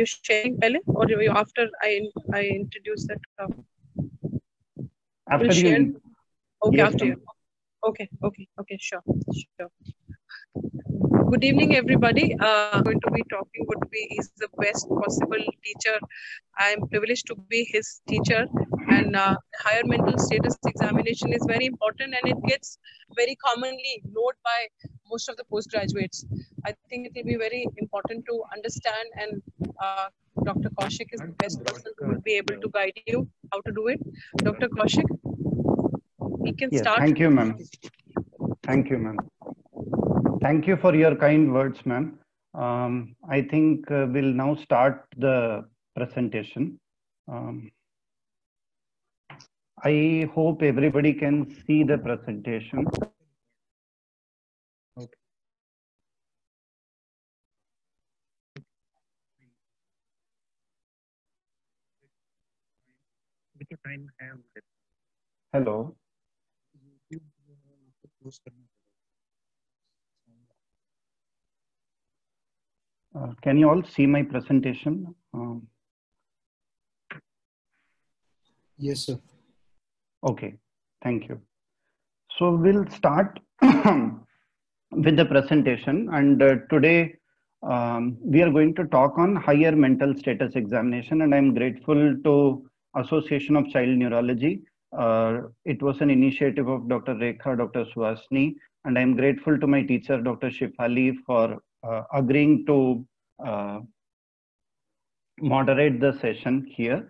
you sharing pehle or you after I introduce that? After you. Share? Okay, yes, after you. Okay, sure. Good evening, everybody. Going to be talking is the best possible teacher. I am privileged to be his teacher, and higher mental status examination is very important, and it gets very commonly ignored by most of the postgraduates. I think it will be very important to understand, and Dr. Kaushik is the best person who will be able to guide you how to do it. Dr. Kaushik, we can start. Thank you, ma'am. Thank you, ma'am. Thank you for your kind words, ma'am. I think we'll now start the presentation. I hope everybody can see the presentation. Okay. Hello. Can you all see my presentation? Yes, sir. Okay, thank you. So we'll start with the presentation, and today we are going to talk on higher mental status examination, and I'm grateful to Association of Child Neurology. It was an initiative of Dr. Rekha, Dr. Suhasini, and I'm grateful to my teacher, Dr. Shifali, for agreeing to moderate the session here.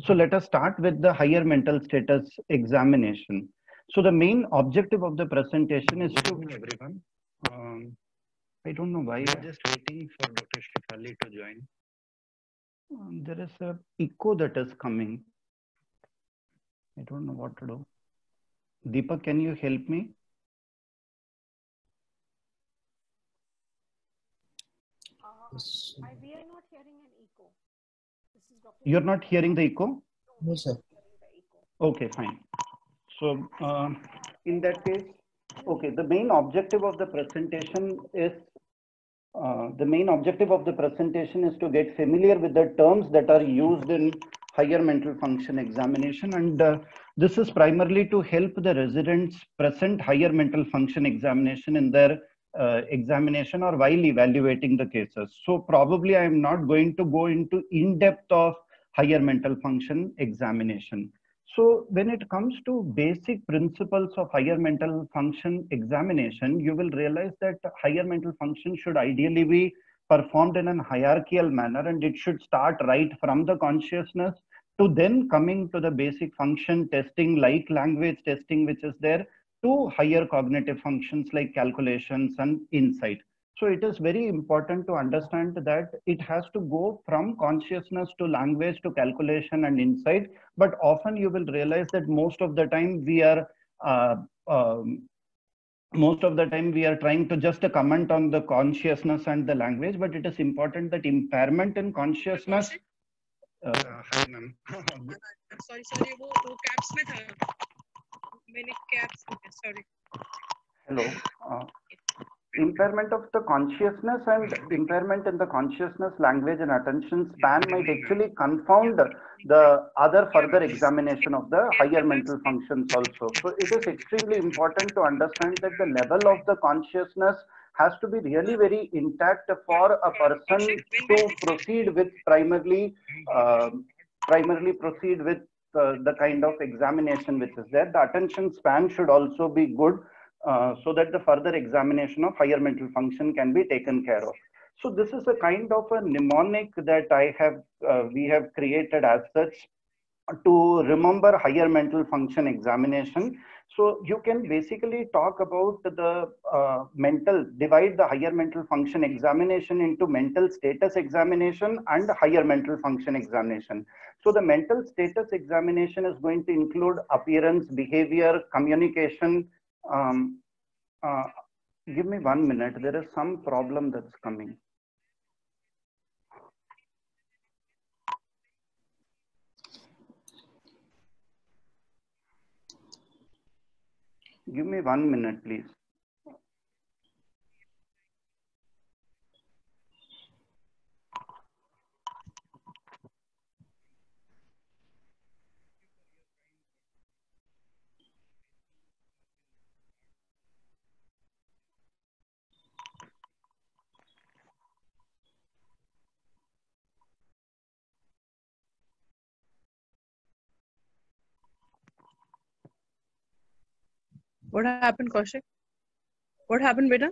So let us start with the higher mental status examination. So the main objective of the presentation is to everyone. I don't know why I'm just waiting for Dr. Shifali to join. There is a echo that is coming. I don't know what to do. Deepak, can you help me? We are not hearing an echo. You're not hearing the echo? No, sir. Okay, fine. So in that case, okay, the main objective of the presentation is to get familiar with the terms that are used in higher mental function examination, and this is primarily to help the residents present higher mental function examination in their examination or while evaluating the cases. So probably I am not going to go into in-depth of higher mental function examination. So when it comes to basic principles of higher mental function examination, you will realize that higher mental function should ideally be performed in a hierarchical manner, and it should start right from the consciousness to then coming to the basic function testing like language testing, which is there, to higher cognitive functions like calculations and insight. So it is very important to understand that it has to go from consciousness to language to calculation and insight. But often you will realize that most of the time we are trying to just comment on the consciousness and the language, but it is important that impairment in consciousness. Hi, ma'am. Sorry, वो caps में था. मैंने caps sorry. Hello. Impairment of the consciousness and impairment in the consciousness, language, and attention span might actually confound the other further examination of the higher mental functions also. So it is extremely important to understand that the level of the consciousness has to be really very intact for a person to proceed with primarily proceed with the kind of examination which is there. The attention span should also be good, so that the further examination of higher mental function can be taken care of. So this is a kind of a mnemonic that we have created as such to remember higher mental function examination. So you can basically talk about the divide the higher mental function examination into mental status examination and higher mental function examination. So the mental status examination is going to include appearance, behavior, communication. Give me 1 minute. There is some problem that's coming. Give me 1 minute, please. What happened, Kaushik? What happened, beta?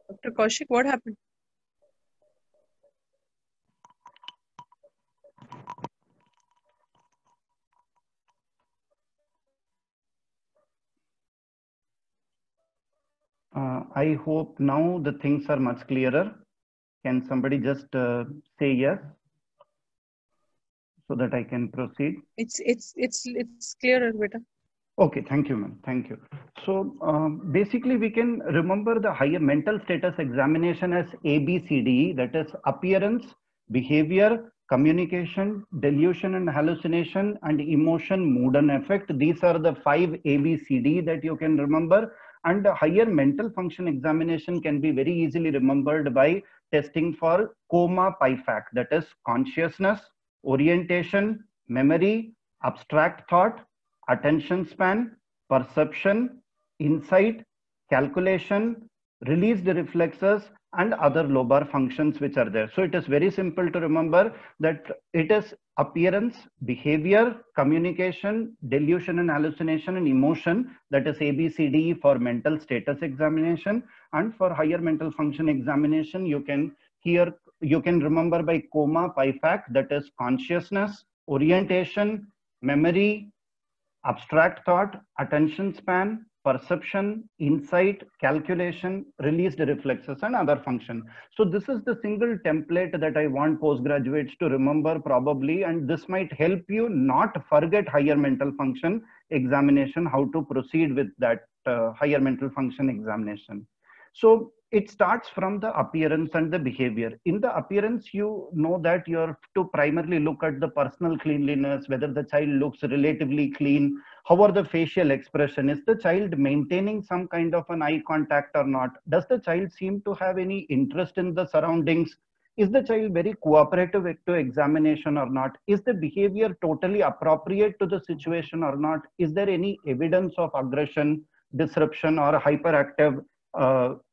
Dr. Kaushik, what happened? I hope now the things are much clearer. Can somebody just say yes so that I can proceed? It's clearer, beta. Okay, thank you, ma'am. Thank you. So basically, we can remember the higher mental status examination as ABCDE, that is appearance, behavior, communication, delusion and hallucination, and emotion, mood and affect. These are the 5 ABCD that you can remember. And the higher mental function examination can be very easily remembered by testing for COMA PIFAC, that is consciousness, orientation, memory, abstract thought, attention span, perception, insight, calculation, released reflexes, and other lobar functions which are there. So it is very simple to remember that it is appearance, behavior, communication, delusion and hallucination, and emotion, that is ABCD for mental status examination. And for higher mental function examination, you can remember by COMA PIFAC, that is consciousness, orientation, memory, abstract thought, attention span, perception, insight, calculation, released reflexes, and other function. So this is the single template that I want postgraduates to remember probably, and this might help you not forget higher mental function examination, how to proceed with that higher mental function examination. So it starts from the appearance and the behavior. In the appearance, you know that you have to primarily look at the personal cleanliness, whether the child looks relatively clean, how are the facial expression, is the child maintaining some kind of an eye contact or not, does the child seem to have any interest in the surroundings, is the child very cooperative to examination or not, is the behavior totally appropriate to the situation or not, is there any evidence of aggression, disruption, or hyperactive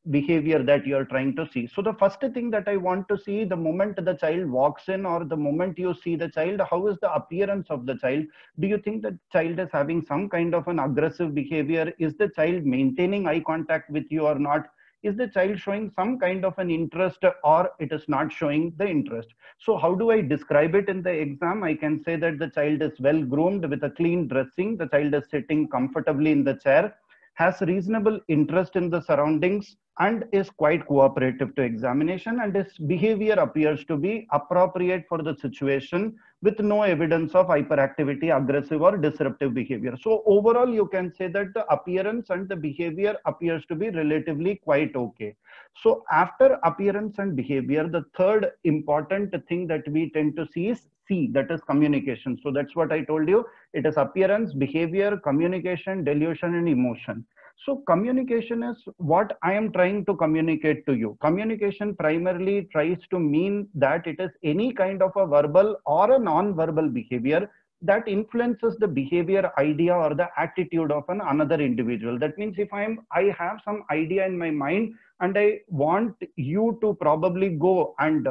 behavior that you are trying to see. So the first thing that I want to see, the moment the child walks in or the moment you see the child, how is the appearance of the child? Do you think the child is having some kind of an aggressive behavior? Is the child maintaining eye contact with you or not? Is the child showing some kind of an interest or it is not showing the interest? So how do I describe it in the exam? I can say that the child is well groomed with a clean dressing. The child is sitting comfortably in the chair, has reasonable interest in the surroundings, and is quite cooperative to examination, and his behavior appears to be appropriate for the situation with no evidence of hyperactivity, aggressive or disruptive behavior. So overall, you can say that the appearance and the behavior appears to be relatively quite okay. So after appearance and behavior, the third important thing that we tend to see is C, that is communication. So that's what I told you. It is appearance, behavior, communication, delusion, and emotion. So communication is what I am trying to communicate to you. Communication primarily tries to mean that it is any kind of a verbal or a non-verbal behavior that influences the behavior, idea, or the attitude of another individual. That means if I have some idea in my mind and I want you to probably go and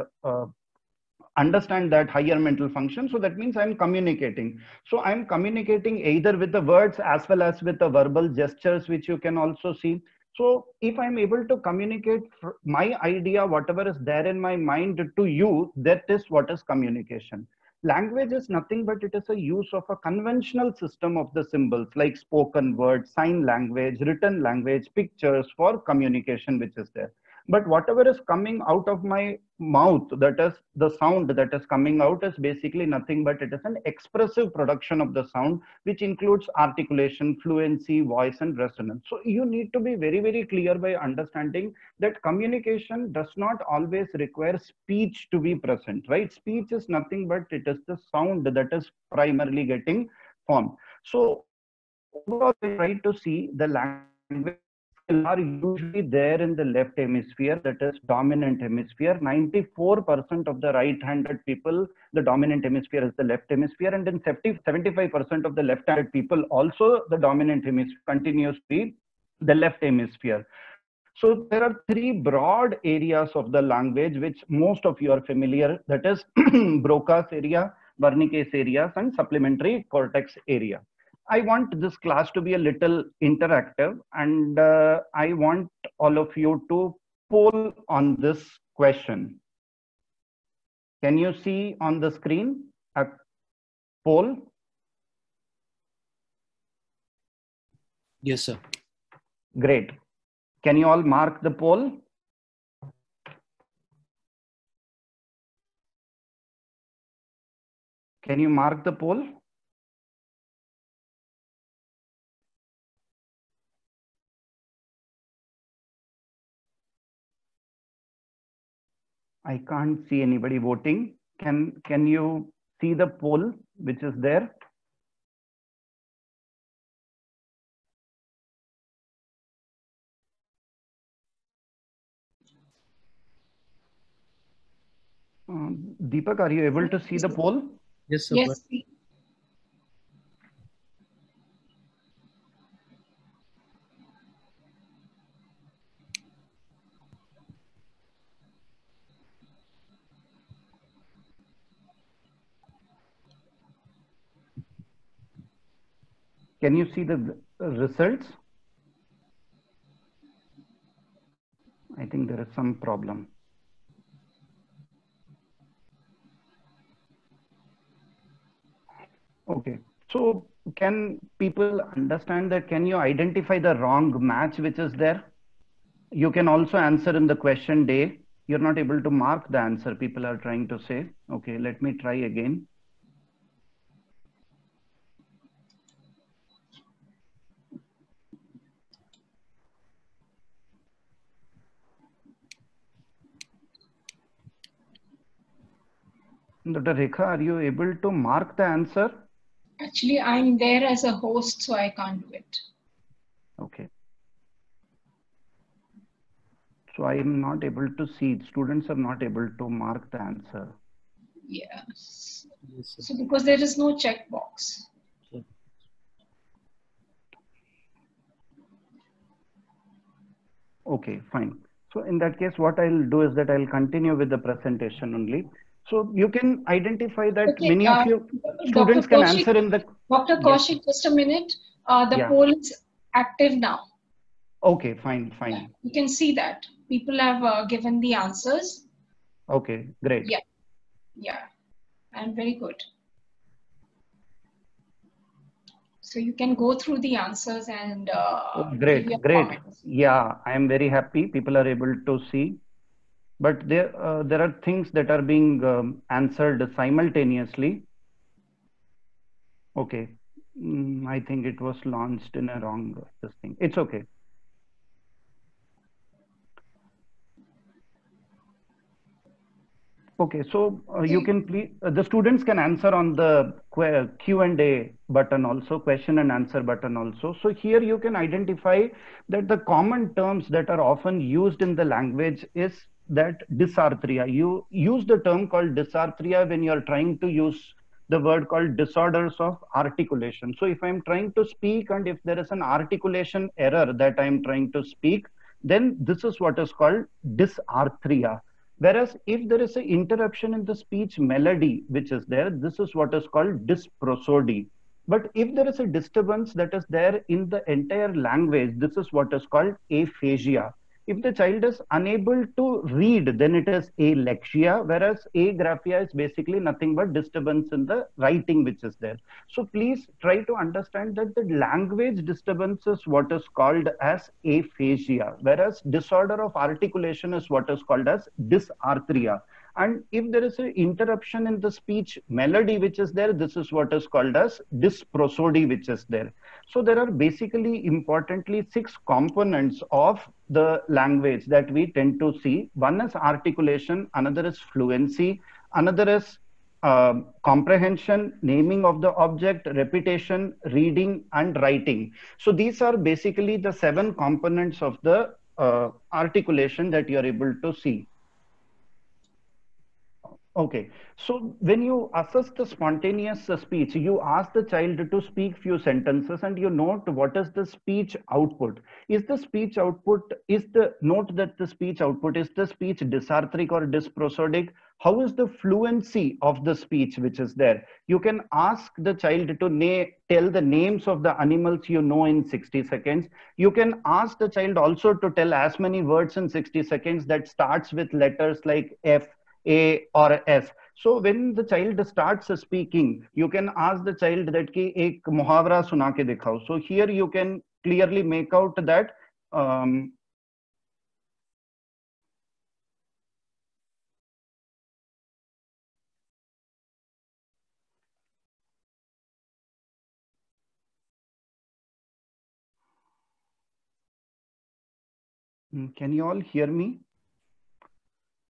understand that higher mental function, so that means I'm communicating. So I'm communicating either with the words as well as with the verbal gestures, which you can also see. So if I'm able to communicate my idea, whatever is there in my mind to you, that is what is communication. Language is nothing but it is a use of a conventional system of the symbols like spoken words, sign language, written language, pictures for communication, which is there. But whatever is coming out of my mouth, that is the sound that is coming out, is basically nothing but it is an expressive production of the sound, which includes articulation, fluency, voice, and resonance. So you need to be very, very clear by understanding that communication does not always require speech to be present, right? Speech is nothing but it is the sound that is primarily getting formed. So overall, I try to see the language are usually there in the left hemisphere, that is dominant hemisphere. 94% of the right-handed people, the dominant hemisphere is the left hemisphere, and then 75% of the left-handed people also the dominant hemisphere continues to be the left hemisphere. So there are 3 broad areas of the language which most of you are familiar, that is Broca's area, Wernicke's areas, and supplementary cortex area. I want this class to be a little interactive, and I want all of you to poll on this question. Can you see on the screen a poll? Yes, sir. Great. Can you all mark the poll? Can you mark the poll? I can't see anybody voting. Can you see the poll which is there? Deepak, are you able to see the poll? Yes, sir. Yes. Can you see the results? I think there is some problem. Okay, so can people understand that? Can you identify the wrong match which is there? You can also answer in the question day. You're not able to mark the answer, people are trying to say. Okay, let me try again. Dr. Rekha, are you able to mark the answer? Actually, I'm there as a host, so I can't do it. Okay. So I am not able to see. Students are not able to mark the answer. Yes. Yes, sir. So because there is no checkbox. Okay, fine. So in that case, what I'll do is that I'll continue with the presentation only. So you can identify that Okay, many of you students Dr. can Kaushik, answer in the... Dr. Yes. Kaushik, just a minute. The Yeah. poll is active now. Okay, fine, fine. Yeah, you can see that. People have given the answers. Okay, great. Yeah. Yeah. And very good. So you can go through the answers and Oh, give great, your great. comments. Yeah, I am very happy. People are able to see. But there are things that are being answered simultaneously. Okay. I think it was launched in a wrong this thing. It's okay. Okay, so you can please, the students can answer on the Q&A button also, question and answer button also. So here you can identify that the common terms that are often used in the language is that dysarthria. You use the term called dysarthria when you're trying to use the word called disorders of articulation. So if I'm trying to speak and if there is an articulation error that I'm trying to speak, then this is what is called dysarthria. Whereas if there is an interruption in the speech melody, which is there, this is what is called dysprosody. But if there is a disturbance that is there in the entire language, this is what is called aphasia. If the child is unable to read, then it is alexia, whereas agraphia is basically nothing but disturbance in the writing which is there. So please try to understand that the language disturbance is what is called as aphasia, whereas disorder of articulation is what is called as dysarthria. And if there is an interruption in the speech melody which is there, this is what is called as dysprosody which is there. So there are basically importantly 6 components of the language that we tend to see. One is articulation, another is fluency, another is comprehension, naming of the object, repetition, reading, and writing. So these are basically the 7 components of the articulation that you are able to see. Okay, so when you assess the spontaneous speech, you ask the child to speak few sentences and you note what is the speech output. Is the speech output, is the note that the speech output, is the speech dysarthric or dysprosodic? How is the fluency of the speech which is there? You can ask the child to tell the names of the animals you know in 60 seconds. You can ask the child also to tell as many words in 60 seconds that starts with letters like F, A or S. So when the child starts speaking, you can ask the child that ki ek muhavra suna ke dikhao. So here you can clearly make out that can you all hear me?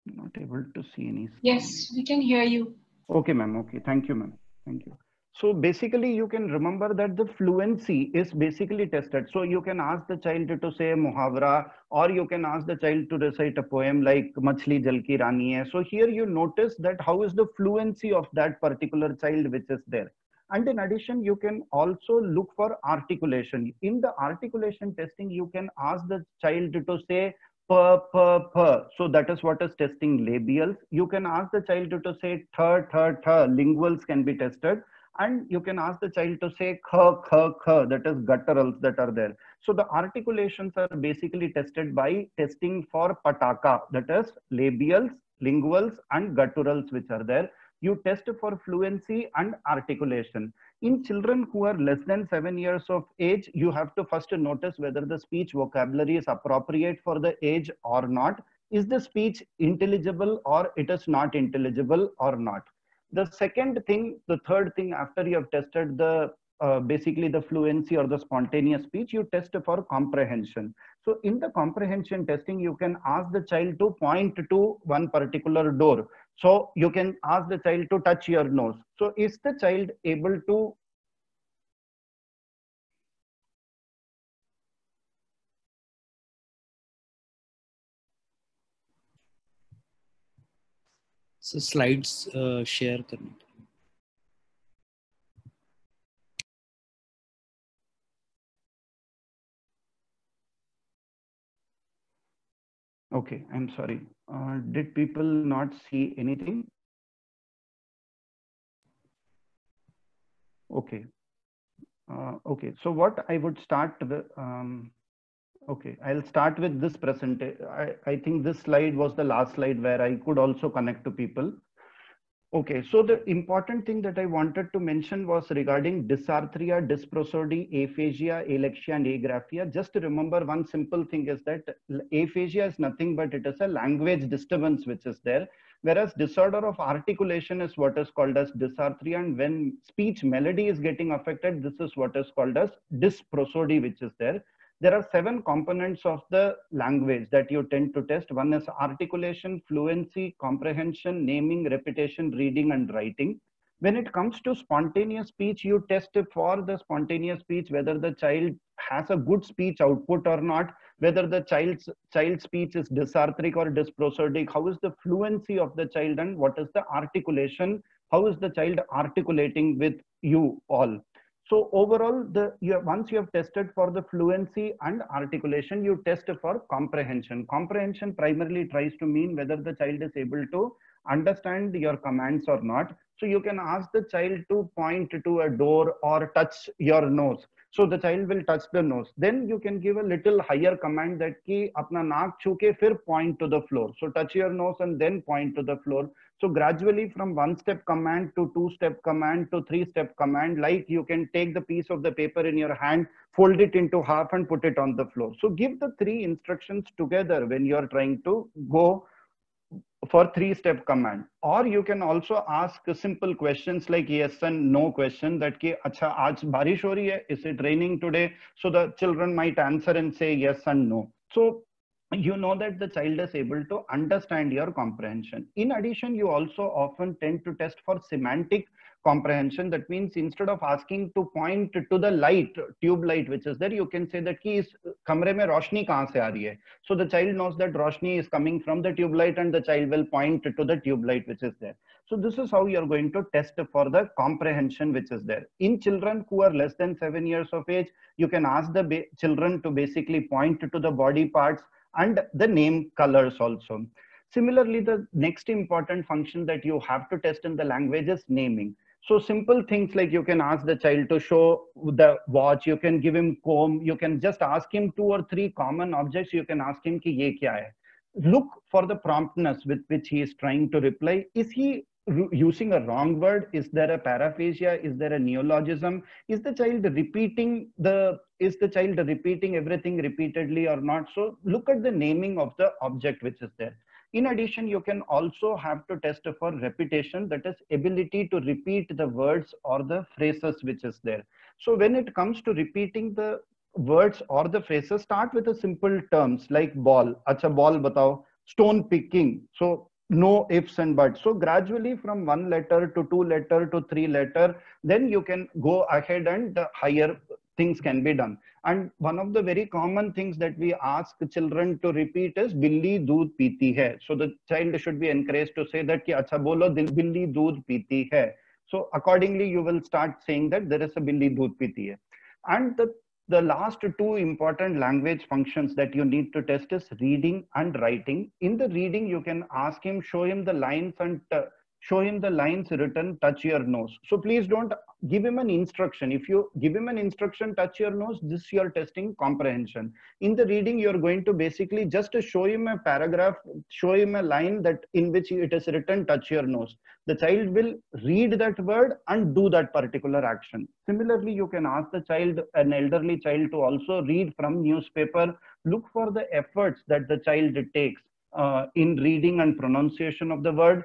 Not able to see any screen. Yes, we can hear you. Okay, ma'am. Okay, thank you, ma'am. Thank you. So basically, you can remember that the fluency is basically tested. So you can ask the child to say muhavra, or you can ask the child to recite a poem like Machli Jal Ki Rani Hai. So here you notice that how is the fluency of that particular child which is there. And in addition, you can also look for articulation. In the articulation testing, you can ask the child to say p, p, p. So that is what is testing labials. You can ask the child to say th, th, th. Linguals can be tested. And you can ask the child to say kh, kh, kh. That is gutturals that are there. So the articulations are basically tested by testing for pataka. That is labials, linguals, and gutturals which are there. You test for fluency and articulation. In children who are less than 7 years of age, you have to first notice whether the speech vocabulary is appropriate for the age or not. Is the speech intelligible or it is not intelligible or not? The second thing, the third thing, after you have tested the basically the fluency or the spontaneous speech, you test for comprehension. So in the comprehension testing, you can ask the child to point to one particular door. So you can ask the child to touch your nose. So is the child able to So slides share करने. Okay, I'm sorry. Did people not see anything? Okay. Okay, so what I would start with, okay, I'll start with this presentation. I think this slide was the last slide where I could also connect to people. Okay, so the important thing that I wanted to mention was regarding dysarthria, dysprosody, aphasia, alexia, and agraphia. Just to remember, one simple thing is that aphasia is nothing but it is a language disturbance which is there, whereas disorder of articulation is what is called as dysarthria, and when speech melody is getting affected, this is what is called as dysprosody which is there. There are 7 components of the language that you tend to test. One is articulation, fluency, comprehension, naming, repetition, reading, and writing. When it comes to spontaneous speech, you test for the spontaneous speech whether the child has a good speech output or not, whether the child's speech is dysarthric or dysprosodic, how is the fluency of the child, and what is the articulation, how is the child articulating with you all. So overall, once you have tested for the fluency and articulation, you test for comprehension. Comprehension primarily tries to mean whether the child is able to understand your commands or not. So you can ask the child to point to a door or touch your nose. So the child will touch the nose. Then you can give a little higher command that ki apna naak chhu ke fir point to the floor. So touch your nose and then point to the floor. So gradually from 1-step command to 2-step command to 3-step command, like you can take the piece of the paper in your hand, fold it into half and put it on the floor. So give the 3 instructions together when you are trying to go for 3-step command. Or you can also ask simple questions like yes and no question, that ki acha aaj barish ho rahi hai, is it raining today? So the children might answer and say yes and no. So you know that the child is able to understand your comprehension. In addition, you also often tend to test for semantic comprehension. That means instead of asking to point to the light, tube light which is there, you can say that ki is kamre mein roshni kahan se aa rahi hai. So the child knows that roshni is coming from the tube light, and the child will point to the tube light which is there. So this is how you're going to test for the comprehension which is there. In children who are less than 7 years of age, you can ask the children to basically point to the body parts and the name colors also. Similarly, the next important function that you have to test in the language is naming. So simple things like you can ask the child to show the watch, you can give him comb, you can just ask him 2 or 3 common objects, you can ask him ki ye kya hai. Look for the promptness with which he is trying to reply. Is he using a wrong word? Is there a paraphasia? Is there a neologism? Is the child repeating everything repeatedly or not? So look at the naming of the object which is there. In addition, you can also have to test for repetition, that is ability to repeat the words or the phrases which is there. So when it comes to repeating the words or the phrases, start with the simple terms like ball. Acha ball batao. Stone picking. So no ifs and buts. So gradually from 1 letter to 2 letter to 3 letter, then you can go ahead and higher things can be done. And one of the very common things that we ask children to repeat is billi doodh peeti hai. So the child should be encouraged to say that ki acha bolo billi doodh peeti hai. So accordingly you will start saying that there is a billi doodh peeti hai. And the last 2 important language functions that you need to test is reading and writing. In the reading, you can ask him, show him the lines and show him the lines written, touch your nose. So please don't give him an instruction. If you give him an instruction, touch your nose, this you're testing comprehension. In the reading, you're going to basically just show him a paragraph, show him a line that in which it is written, touch your nose. The child will read that word and do that particular action. Similarly, you can ask the child, an elderly child, to also read from newspaper. Look for the efforts that the child takes in reading and pronunciation of the word.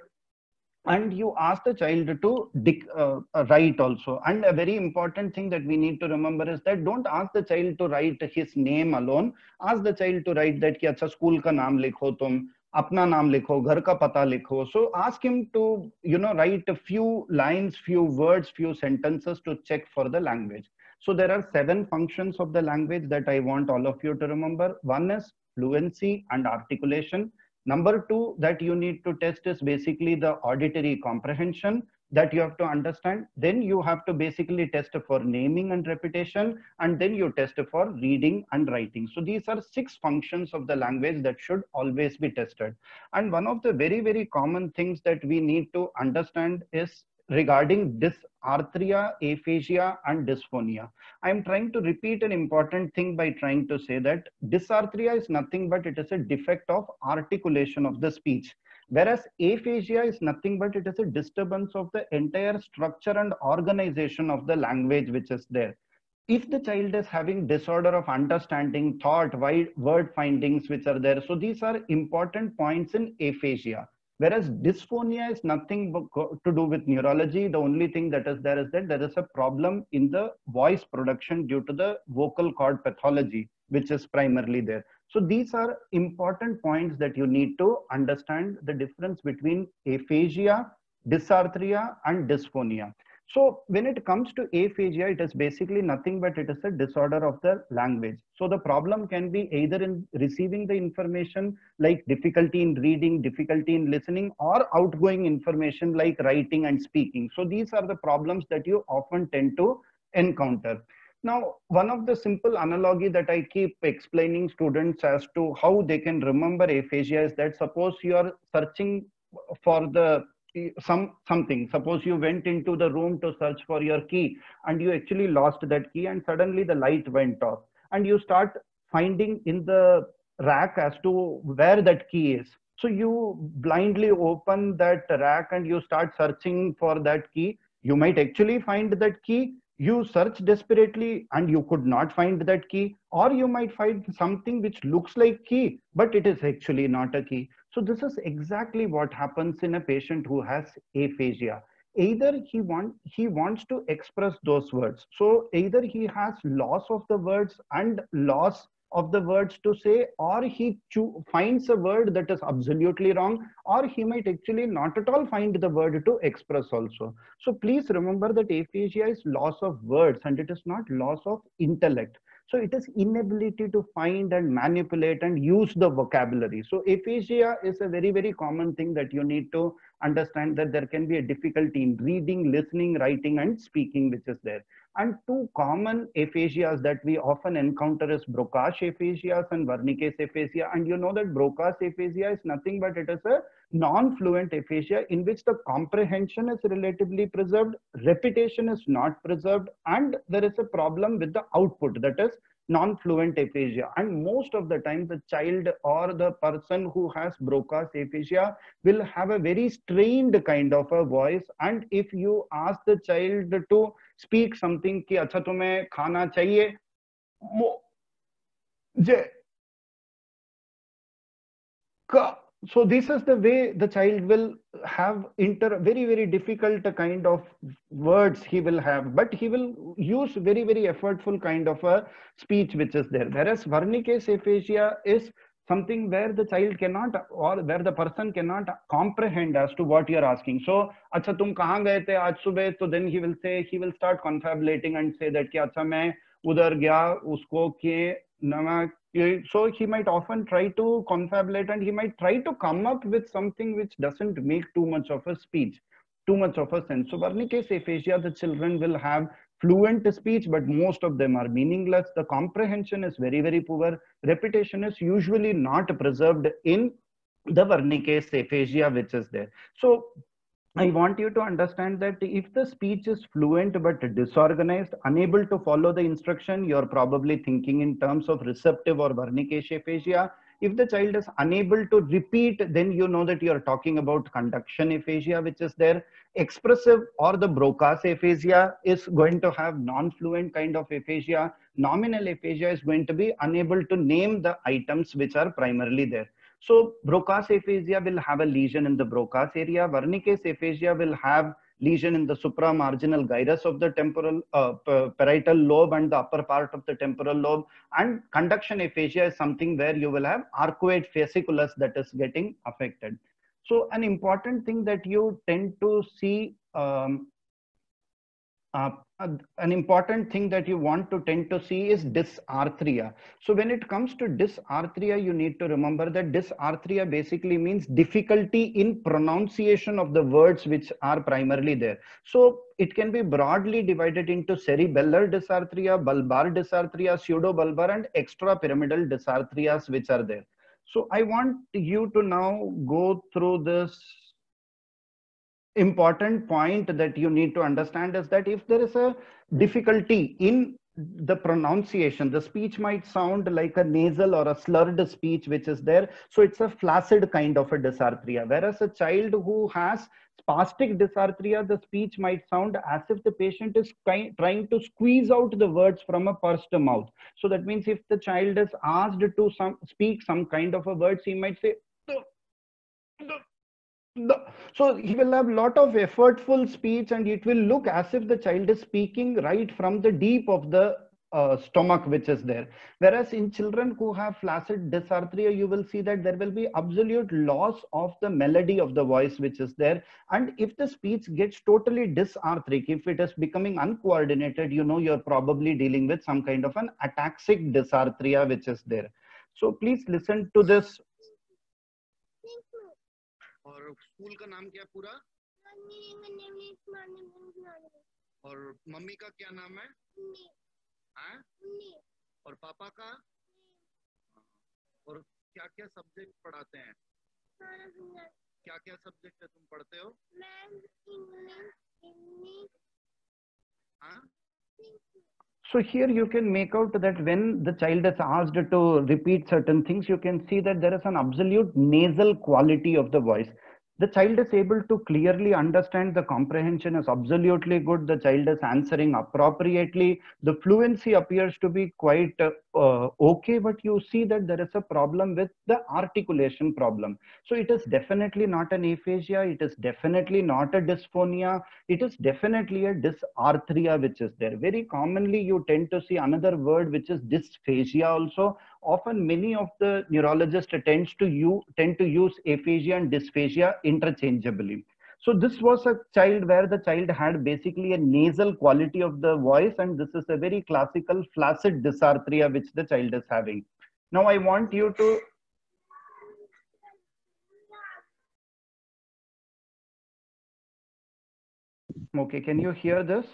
And you ask the child to write also. And a very important thing that we need to remember is that don't ask the child to write his name alone. Ask the child to write that ki acha school ka naam likho tum, apna naam likho, ghar ka pata likho. So ask him to, write a few lines, few words, few sentences to check for the language. So there are 7 functions of the language that I want all of you to remember. One is fluency and articulation. Number 2 that you need to test is basically the auditory comprehension that you have to understand. Then you have to basically test for naming and repetition, and then you test for reading and writing. So these are 6 functions of the language that should always be tested. And one of the very, very common things that we need to understand is regarding dysarthria, aphasia, and dysphonia. I am trying to repeat an important thing by trying to say that dysarthria is nothing but it is a defect of articulation of the speech. Whereas aphasia is nothing but it is a disturbance of the entire structure and organization of the language which is there. If the child is having disorder of understanding, thought, word findings which are there, so these are important points in aphasia. Whereas dysphonia is nothing to do with neurology. The only thing that is that there is a problem in the voice production due to the vocal cord pathology, which is primarily there. So these are important points that you need to understand the difference between aphasia, dysarthria, and dysphonia. So when it comes to aphasia, it is basically nothing but it is a disorder of the language. So the problem can be either in receiving the information like difficulty in reading, difficulty in listening, or outgoing information like writing and speaking. So these are the problems that you often tend to encounter. Now, one of the simple analogy that I keep explaining students as to how they can remember aphasia is that suppose you are searching for the something. Suppose you went into the room to search for your key and you actually lost that key, and suddenly the light went off and you start finding in the rack as to where that key is. So you blindly open that rack and you start searching for that key. You might actually find that key. You search desperately and you could not find that key, or you might find something which looks like key, but it is actually not a key. So this is exactly what happens in a patient who has aphasia. Either he wants to express those words. So either he has loss of the words and loss of the words to say, or he finds a word that is absolutely wrong, or he might actually not at all find the word to express also. So please remember that aphasia is loss of words and it is not loss of intellect. So it is inability to find and manipulate and use the vocabulary. So aphasia is a very, very common thing that you need to understand, that there can be a difficulty in reading, listening, writing, and speaking, which is there. And two common aphasias that we often encounter is Broca's aphasia and Wernicke's aphasia. And you know that Broca's aphasia is nothing but it is a non-fluent aphasia in which the comprehension is relatively preserved, repetition is not preserved, and there is a problem with the output, that is non-fluent aphasia. And most of the time the child or the person who has Broca's aphasia will have a very strained kind of a voice, and if you ask the child to speak something ki acha tumhe khana chahiye je ka, so this is the way the child will have very, very difficult kind of words he will have, but he will use very, very effortful kind of a speech which is there. Whereas Wernicke's aphasia is something where the child cannot, or where the person cannot comprehend as to what you're asking. So, acha tum kahan gaye the aaj subah? So then he will start confabulating and say that ki acha main udhar gaya usko ke nama. So he might often try to confabulate and he might try to come up with something which doesn't make too much of a speech, too much of a sense. So Wernicke's aphasia, the children will have fluent speech, but most of them are meaningless. The comprehension is very, very poor. Repetition is usually not preserved in the Wernicke's aphasia, which is there. So I want you to understand that if the speech is fluent but disorganized, unable to follow the instruction, you're probably thinking in terms of receptive or Wernicke's aphasia. If the child is unable to repeat, then you know that you're talking about conduction aphasia, which is there. Expressive or the Broca's aphasia is going to have non-fluent kind of aphasia. Nominal aphasia is going to be unable to name the items which are primarily there. So Broca's aphasia will have a lesion in the Broca's area. Wernicke's aphasia will have lesion in the supramarginal gyrus of the temporal parietal lobe and the upper part of the temporal lobe. And conduction aphasia is something where you will have arcuate fasciculus that is getting affected. So an important thing that you tend to see, an important thing that you want to tend to see is dysarthria. So when it comes to dysarthria, you need to remember that dysarthria basically means difficulty in pronunciation of the words which are primarily there. So it can be broadly divided into cerebellar dysarthria, bulbar dysarthria, pseudobulbar, and extrapyramidal dysarthrias which are there. So I want you to now go through this important point that you need to understand, is that if there is a difficulty in the pronunciation, the speech might sound like a nasal or a slurred speech which is there. So it's a flaccid kind of a dysarthria. Whereas a child who has spastic dysarthria, the speech might sound as if the patient is trying to squeeze out the words from a pursed mouth. So that means if the child is asked to speak some kind of a words, he might say so he will have a lot of effortful speech, and it will look as if the child is speaking right from the deep of the stomach which is there. Whereas in children who have flaccid dysarthria, you will see that there will be absolute loss of the melody of the voice which is there. And if the speech gets totally dysarthric, if it is becoming uncoordinated, you know you're probably dealing with some kind of an ataxic dysarthria which is there. So please listen to this. और school का नाम क्या पूरा? और mummy का क्या नाम है? हाँ? और पापा का? और क्या क्या सब्जेक्ट पढ़ाते हैं? क्या क्या सब्जेक्ट तुम पढ़ते हो? हाँ? So here you can make out that when the child is asked to repeat certain things, you can see that there is an absolute nasal quality of the voice. The child is able to clearly understand, the comprehension is absolutely good, the child is answering appropriately, the fluency appears to be quite okay, but you see that there is a problem with the articulation problem. So it is definitely not an aphasia, it is definitely not a dysphonia, it is definitely a dysarthria which is there. Very commonly you tend to see another word which is dysphagia also. Often many of the neurologists tend to use aphasia and dysphagia interchangeably. So this was a child where the child had basically a nasal quality of the voice, and this is a very classical flaccid dysarthria which the child is having. Now I want you to okay, can you hear this?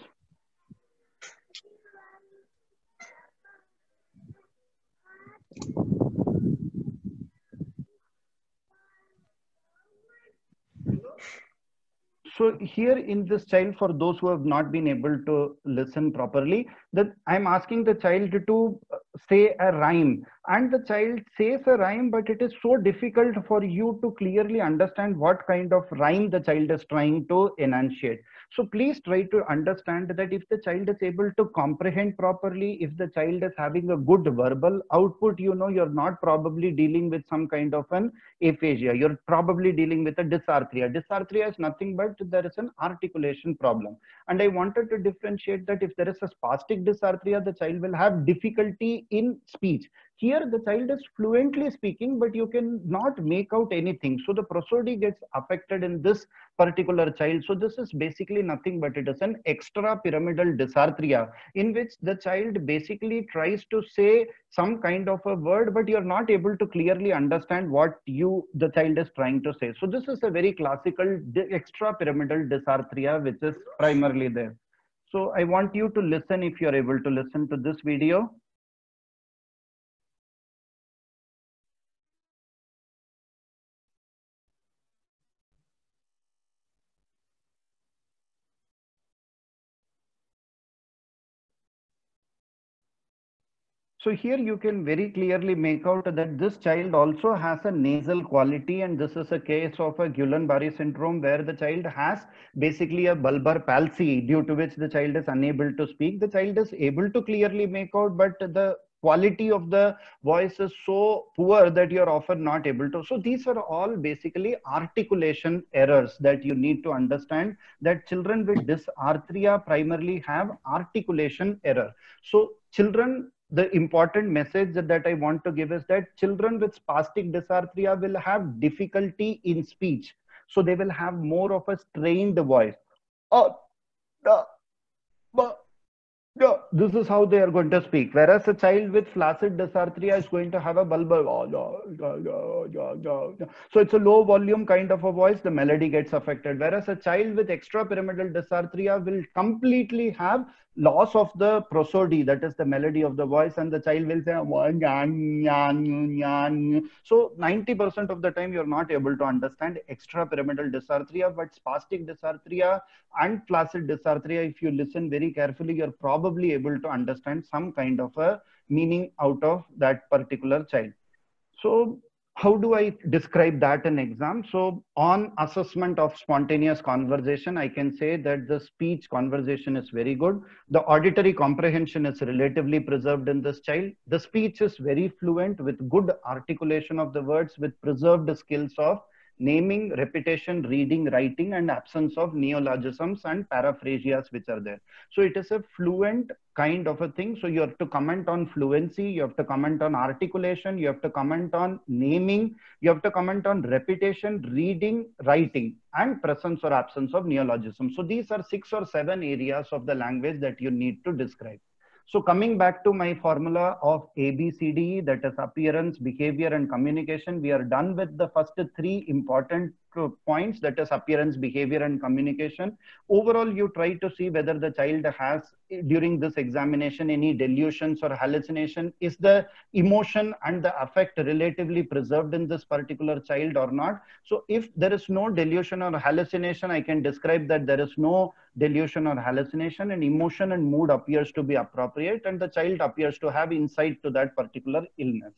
So here in this child, for those who have not been able to listen properly, that I'm asking the child to say a rhyme, and the child says a rhyme, but it is so difficult for you to clearly understand what kind of rhyme the child is trying to enunciate. So please try to understand that if the child is able to comprehend properly, if the child is having a good verbal output, you know, you're not probably dealing with some kind of an aphasia. You're probably dealing with a dysarthria. Dysarthria is nothing but there is an articulation problem. And I wanted to differentiate that if there is a spastic dysarthria, the child will have difficulty in speech. Here, the child is fluently speaking, but you can not make out anything. So the prosody gets affected in this particular child. So this is basically nothing but it is an extra pyramidal dysarthria in which the child basically tries to say some kind of a word, but you're not able to clearly understand what the child is trying to say. So this is a very classical extra pyramidal dysarthria which is primarily there. So I want you to listen if you're able to listen to this video. So here you can very clearly make out that this child also has a nasal quality, and this is a case of a Guillain-Barré syndrome where the child has basically a bulbar palsy due to which the child is unable to speak. The child is able to clearly make out, but the quality of the voice is so poor that you're often not able to. So these are all basically articulation errors that you need to understand, that children with dysarthria primarily have articulation error. So children, the important message that I want to give is that children with spastic dysarthria will have difficulty in speech. So they will have more of a strained voice. This is how they are going to speak. Whereas a child with flaccid dysarthria is going to have a bulbar. So it's a low volume kind of a voice, the melody gets affected. Whereas a child with extrapyramidal dysarthria will completely have loss of the prosody, that is the melody of the voice, and the child will say, so 90% of the time you're not able to understand extrapyramidal dysarthria, but spastic dysarthria and flaccid dysarthria, if you listen very carefully, you're probably able to understand some kind of a meaning out of that particular child. So how do I describe that in exam? So on assessment of spontaneous conversation, I can say that the speech conversation is very good. The auditory comprehension is relatively preserved in this child. The speech is very fluent with good articulation of the words, with preserved skills of naming, repetition, reading, writing, and absence of neologisms and paraphrasias which are there. So it is a fluent kind of a thing. So you have to comment on fluency, you have to comment on articulation, you have to comment on naming, you have to comment on repetition, reading, writing, and presence or absence of neologism. So these are 6 or 7 areas of the language that you need to describe. So coming back to my formula of ABCD, that is appearance, behavior, and communication, we are done with the first 3 important points, that is appearance, behavior, and communication. Overall, you try to see whether the child has, during this examination, any delusions or hallucination. Is the emotion and the affect relatively preserved in this particular child or not? So if there is no delusion or hallucination, I can describe that there is no delusion or hallucination, and emotion and mood appears to be appropriate, and the child appears to have insight to that particular illness.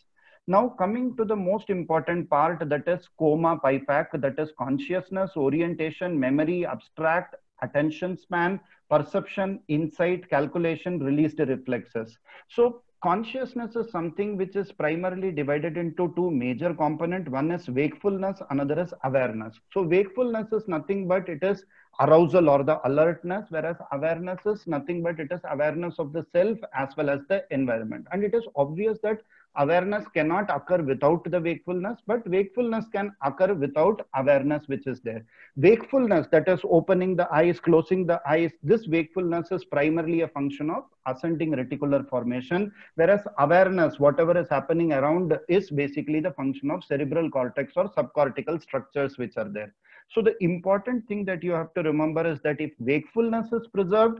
Now coming to the most important part, that is coma PIFAC, that is consciousness, orientation, memory, abstract, attention span, perception, insight, calculation, released reflexes. So consciousness is something which is primarily divided into two major components. One is wakefulness, another is awareness. So wakefulness is nothing but it is arousal or the alertness, whereas awareness is nothing but it is awareness of the self as well as the environment. And it is obvious that awareness cannot occur without the wakefulness, but wakefulness can occur without awareness which is there. Wakefulness, that is opening the eyes, closing the eyes, this wakefulness is primarily a function of ascending reticular formation, whereas awareness, whatever is happening around, is basically the function of cerebral cortex or subcortical structures which are there. So the important thing that you have to remember is that if wakefulness is preserved,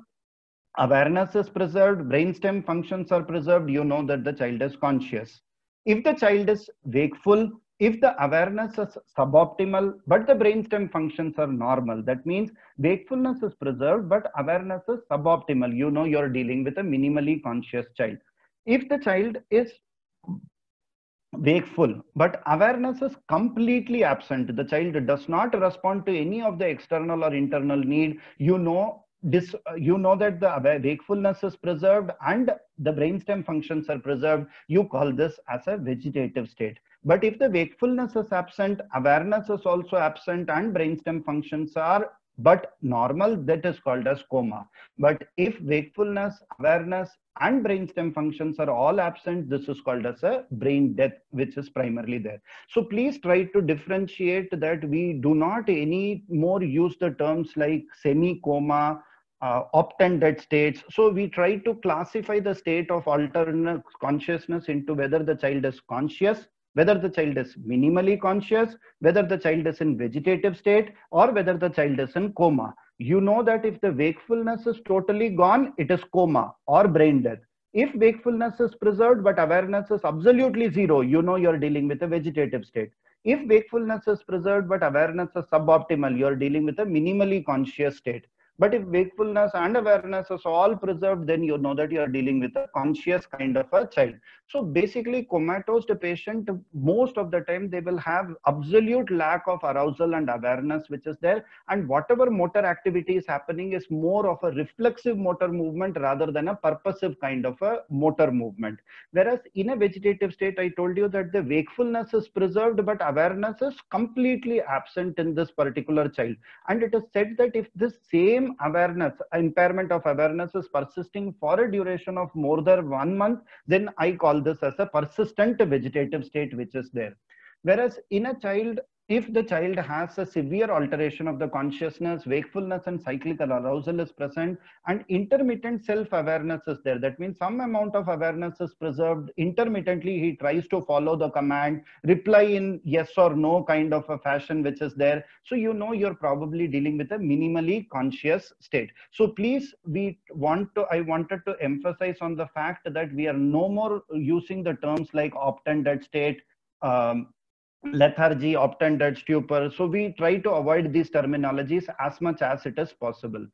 awareness is preserved, brainstem functions are preserved, you know that the child is conscious. If the child is wakeful, if the awareness is suboptimal, but the brainstem functions are normal, that means wakefulness is preserved, but awareness is suboptimal. You know you're dealing with a minimally conscious child. If the child is wakeful, but awareness is completely absent, the child does not respond to any of the external or internal need, you know that the wakefulness is preserved and the brainstem functions are preserved, you call this as a vegetative state. But if the wakefulness is absent, awareness is also absent and brainstem functions are but normal, that is called as coma. But if wakefulness, awareness and brainstem functions are all absent, this is called as a brain death, which is primarily there. So please try to differentiate that we do not any more use the terms like semi-coma, opt-and dead states. So we try to classify the state of alternate consciousness into whether the child is conscious, whether the child is minimally conscious, whether the child is in vegetative state, or whether the child is in coma. You know that if the wakefulness is totally gone, it is coma or brain death. If wakefulness is preserved but awareness is absolutely zero, you know you're dealing with a vegetative state. If wakefulness is preserved but awareness is suboptimal, you're dealing with a minimally conscious state. But if wakefulness and awareness is all preserved, then you know that you are dealing with a conscious kind of a child. So basically, comatose patient, most of the time they will have absolute lack of arousal and awareness which is there, and whatever motor activity is happening is more of a reflexive motor movement rather than a purposive kind of a motor movement. Whereas in a vegetative state, I told you that the wakefulness is preserved but awareness is completely absent in this particular child. And it is said that if this same awareness, impairment of awareness is persisting for a duration of more than 1 month, then I call this as a persistent vegetative state which is there. Whereas in a child, if the child has a severe alteration of the consciousness, wakefulness and cyclical arousal is present and intermittent self-awareness is there. That means some amount of awareness is preserved. Intermittently, he tries to follow the command, reply in yes or no kind of a fashion which is there. So you know you're probably dealing with a minimally conscious state. So please, I wanted to emphasize on the fact that we are no more using the terms like opt-and dead state, lethargy, opt-and dead stupor. So we try to avoid these terminologies as much as it is possible.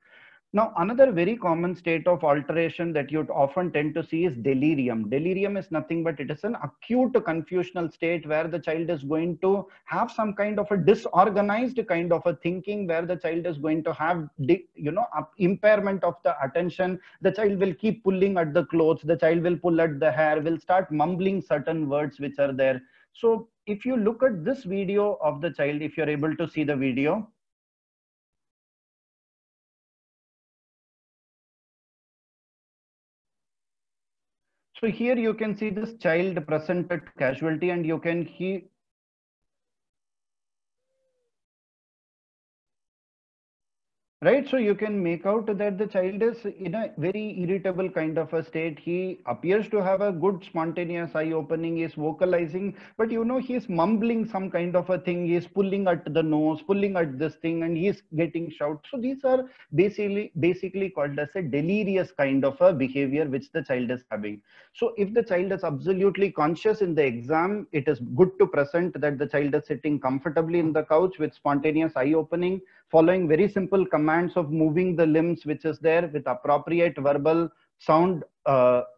Now, another very common state of alteration that you often tend to see is delirium. Delirium is nothing but it is an acute confusional state where the child is going to have some kind of a disorganized kind of a thinking, where the child is going to have, impairment of the attention. The child will keep pulling at the clothes. The child will pull at the hair, will start mumbling certain words which are there. So if you look at this video of the child, if you're able to see the video. So here you can see this child presented casualty and you can hear. Right, so you can make out that the child is in a very irritable kind of a state. He appears to have a good spontaneous eye opening, is vocalizing, but you know, he's mumbling some kind of a thing, he's pulling at the nose, pulling at this thing, and he's getting shout. So these are basically called as a delirious kind of a behavior which the child is having. So if the child is absolutely conscious in the exam, it is good to present that the child is sitting comfortably in the couch with spontaneous eye opening, following very simple commands of moving the limbs which is there with appropriate verbal sound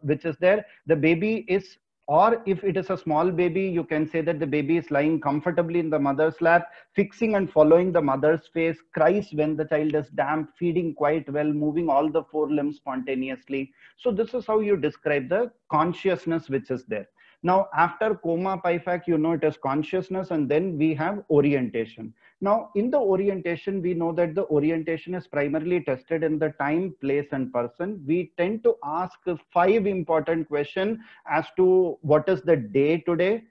which is there. The baby is Or if it is a small baby, you can say that the baby is lying comfortably in the mother's lap, fixing and following the mother's face, cries when the child is damp, feeding quite well, moving all the four limbs spontaneously. So this is how you describe the consciousness which is there. Now, after coma, PIFAC, you know, it is consciousness, and then we have orientation. Now, in the orientation, we know that the orientation is primarily tested in the time, place, and person. We tend to ask 5 important questions as to what is the day today,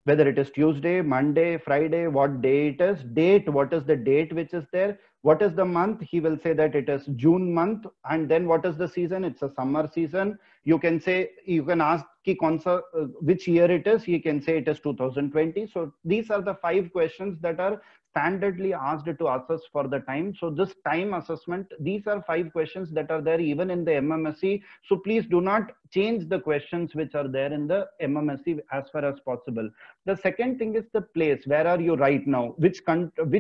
whether it is Tuesday, Monday, Friday, what day it is, date, what is the date which is there, what is the month, he will say that it is June month, and then what is the season, it's a summer season. You can say, you can ask which year it is, he can say it is 2020. So these are the 5 questions that are standardly asked to assess for the time. So this time assessment, these are 5 questions that are there even in the MMSC. So please do not change the questions which are there in the MMSC as far as possible. The second thing is the place. Where are you right now? Which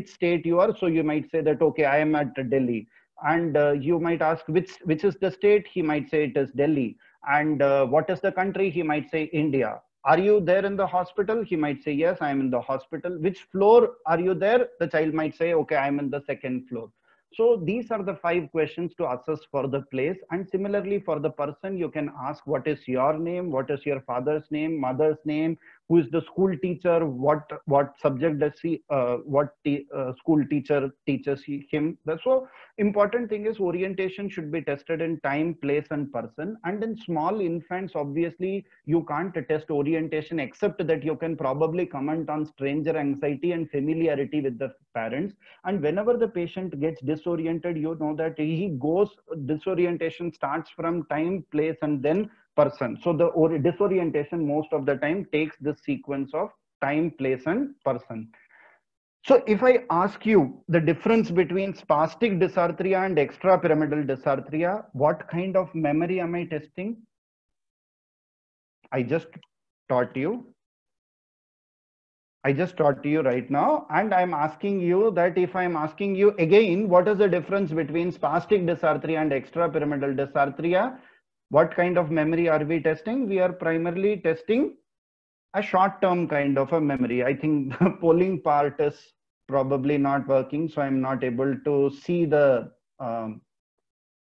state you are? So you might say that, okay, I am at Delhi. And you might ask which is the state? He might say it is Delhi. And what is the country? He might say India. Are you there in the hospital? He might say, yes, I am in the hospital. Which floor are you there? The child might say, okay, I am in the 2nd floor. So these are the 5 questions to assess for the place. And similarly for the person, you can ask, what is your name? What is your father's name, mother's name? Who is the school teacher? What subject does he, school teacher teaches him? So important thing is orientation should be tested in time, place, and person. And in small infants, obviously, you can't test orientation except that you can probably comment on stranger anxiety and familiarity with the parents. And whenever the patient gets disoriented, you know that disorientation starts from time, place, and then person. So the disorientation most of the time takes this sequence of time, place, and person. So if I ask you the difference between spastic dysarthria and extrapyramidal dysarthria, what kind of memory am I testing? I just taught you right now, and I'm asking you that if I'm asking you again, what is the difference between spastic dysarthria and extrapyramidal dysarthria? What kind of memory are we testing? We are primarily testing a short-term kind of a memory. I think the polling part is probably not working, so I'm not able to see the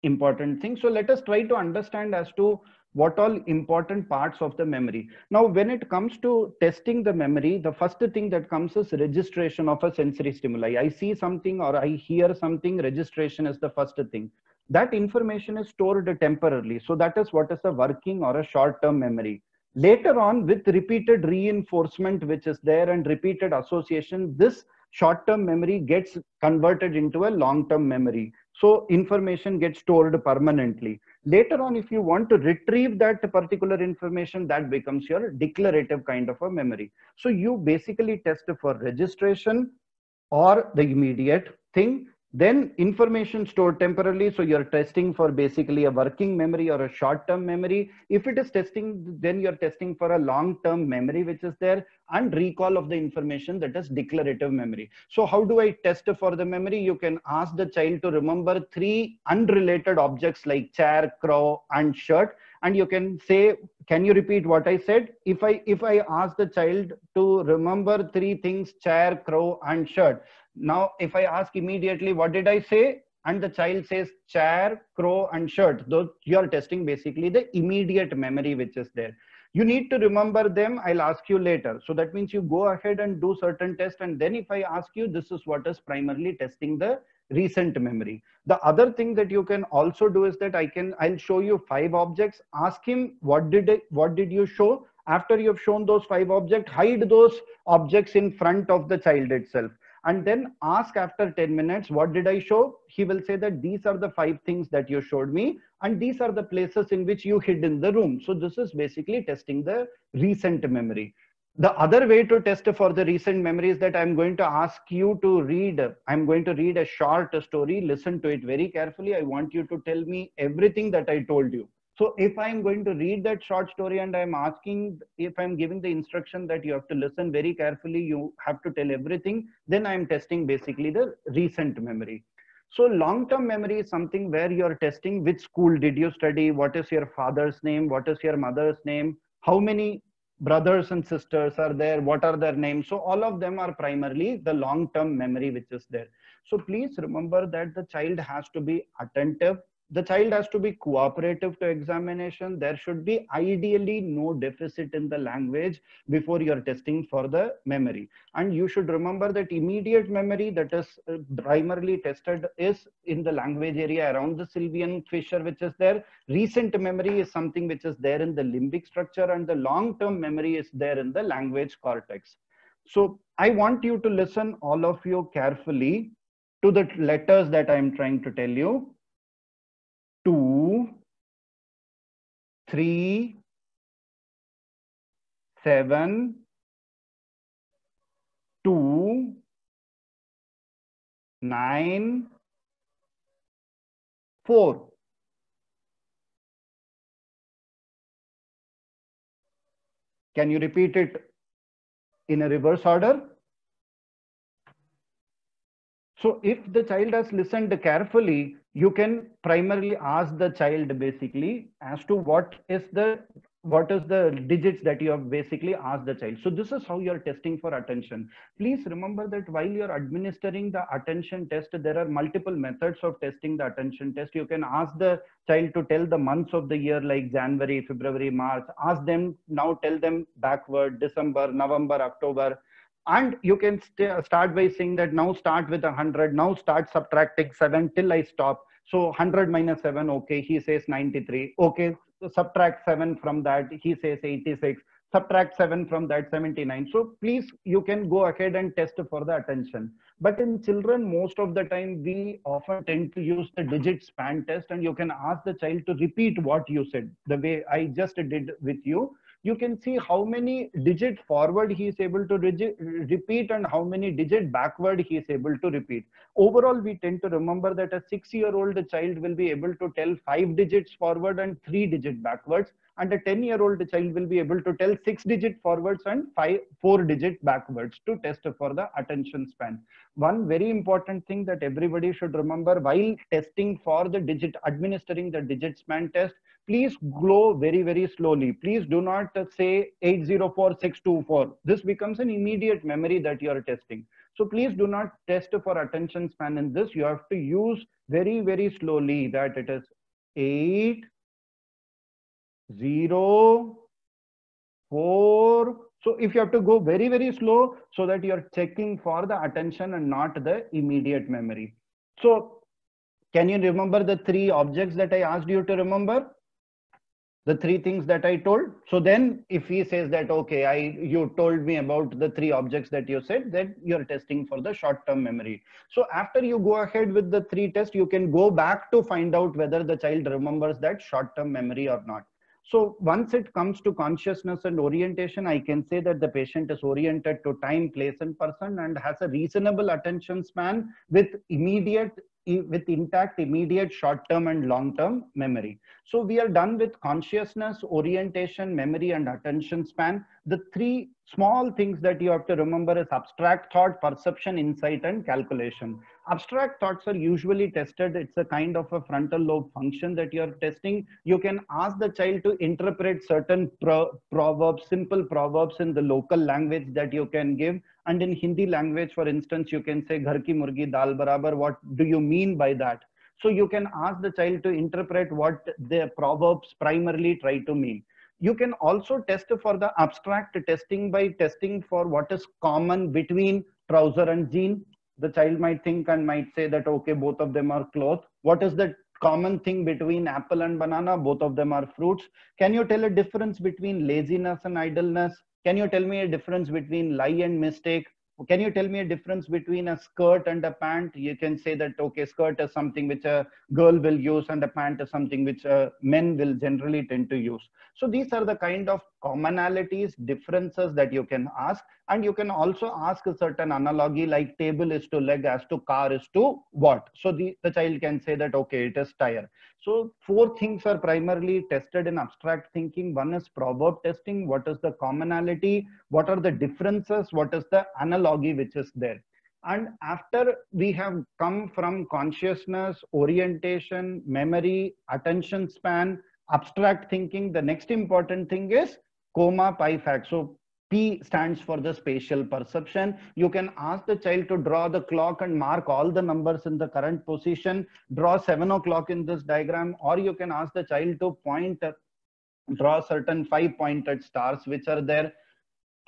important thing. So let us try to understand as to what all important parts of the memory. Now, when it comes to testing the memory, the first thing that comes is registration of a sensory stimuli. I see something or I hear something, registration is the first thing. That information is stored temporarily. So that is what is a working or a short-term memory. Later on, with repeated reinforcement which is there and repeated association, this short-term memory gets converted into a long-term memory. So information gets stored permanently. Later on, if you want to retrieve that particular information, that becomes your declarative kind of a memory. So you basically test for registration or the immediate thing. Then information stored temporarily. So you're testing for basically a working memory or a short-term memory. If it is testing, then you're testing for a long-term memory, which is there, and recall of the information, that is declarative memory. So how do I test for the memory? You can ask the child to remember 3 unrelated objects like chair, crow, and shirt. And you can say, can you repeat what I said? If I ask the child to remember 3 things, chair, crow, and shirt. Now, if I ask immediately, what did I say? And the child says chair, crow, and shirt. Though you are testing basically the immediate memory which is there. You need to remember them. I'll ask you later. So that means you go ahead and do certain tests. And then if I ask you, this is what is primarily testing the recent memory. The other thing that you can also do is that I'll show you 5 objects. Ask him, what did you show? After you have shown those 5 objects, hide those objects in front of the child itself. And then ask after 10 minutes, what did I show? He will say that these are the 5 things that you showed me. And these are the places in which you hid in the room. So this is basically testing the recent memory. The other way to test for the recent memory is that I'm going to ask you to read. I'm going to read a short story. Listen to it very carefully. I want you to tell me everything that I told you. So if I'm going to read that short story and I'm asking, if I'm giving the instruction that you have to listen very carefully, you have to tell everything, then I'm testing basically the recent memory. So long-term memory is something where you're testing which school did you study, what is your father's name, what is your mother's name, how many brothers and sisters are there, what are their names. So all of them are primarily the long term memory which is there. So please remember that the child has to be attentive, the child has to be cooperative to examination. There should be ideally no deficit in the language before you're testing for the memory. And you should remember that immediate memory that is primarily tested is in the language area around the sylvian fissure which is there. Recent memory is something which is there in the limbic structure, and the long-term memory is there in the language cortex. So I want you to listen, all of you, carefully to the letters that I am trying to tell you. 2, 3, 7, 2, 9, 4. Can you repeat it in a reverse order? So if the child has listened carefully, you can primarily ask the child basically as to what is the digits that you have basically asked the child. So this is how you're testing for attention. Please remember that while you're administering the attention test, there are multiple methods of testing the attention test. You can ask the child to tell the months of the year like January, February, March. Ask them now, tell them backward, December, November, October. And you can start by saying that now start with 100, now start subtracting 7 till I stop. So 100 minus 7, okay, he says 93. Okay, so subtract 7 from that, he says 86. Subtract 7 from that, 79. So please, you can go ahead and test for the attention. But in children, most of the time, we often tend to use the digit span test, and you can ask the child to repeat what you said, the way I just did with you. You can see how many digit forward he is able to repeat and how many digit backward he is able to repeat. Overall, we tend to remember that a 6-year-old child will be able to tell 5 digits forward and 3 digit backwards, and a 10-year-old child will be able to tell 6 digit forwards and 4 digit backwards to test for the attention span. One very important thing that everybody should remember while testing for the digit, administering the digit span test, please go very, very slowly. Please do not say 804624. This becomes an immediate memory that you are testing. So please do not test for attention span in this. You have to use very, very slowly, that it is 8, 0, 4. So if you have to go very, very slow so that you're checking for the attention and not the immediate memory. So can you remember the 3 objects that I asked you to remember? The 3 things that I told. So then if he says that, okay, you told me about the 3 objects that you said, then you're testing for the short-term memory. So after you go ahead with the 3 tests, you can go back to find out whether the child remembers that short-term memory or not. So once it comes to consciousness and orientation, I can say that the patient is oriented to time, place, and person and has a reasonable attention span with intact, immediate, short-term and long-term memory. So we are done with consciousness, orientation, memory, and attention span. The 3 small things that you have to remember is abstract thought, perception, insight, and calculation. Abstract thoughts are usually tested. It's a kind of a frontal lobe function that you're testing. You can ask the child to interpret certain proverbs, simple proverbs in the local language that you can give. And in Hindi language, for instance, you can say, Ghar ki murgi dal barabar. What do you mean by that? So you can ask the child to interpret what the proverbs primarily try to mean. You can also test for the abstract testing by testing for what is common between trouser and jean. The child might think and might say that, okay, both of them are cloth. What is the common thing between apple and banana? Both of them are fruits. Can you tell a difference between laziness and idleness? Can you tell me a difference between lie and mistake? Can you tell me a difference between a skirt and a pant? You can say that, okay, skirt is something which a girl will use and a pant is something which men will generally tend to use. So these are the kind of commonalities, differences that you can ask. And you can also ask a certain analogy like table is to leg as to car is to what. So the child can say that, okay, it is tire. So 4 things are primarily tested in abstract thinking. One is proverb testing. What is the commonality? What are the differences? What is the analogy which is there? And after we have come from consciousness, orientation, memory, attention span, abstract thinking, the next important thing is coma pi fact. So P stands for the spatial perception. You can ask the child to draw the clock and mark all the numbers in the current position, draw 7 o'clock in this diagram, or you can ask the child to draw certain 5-pointed stars which are there.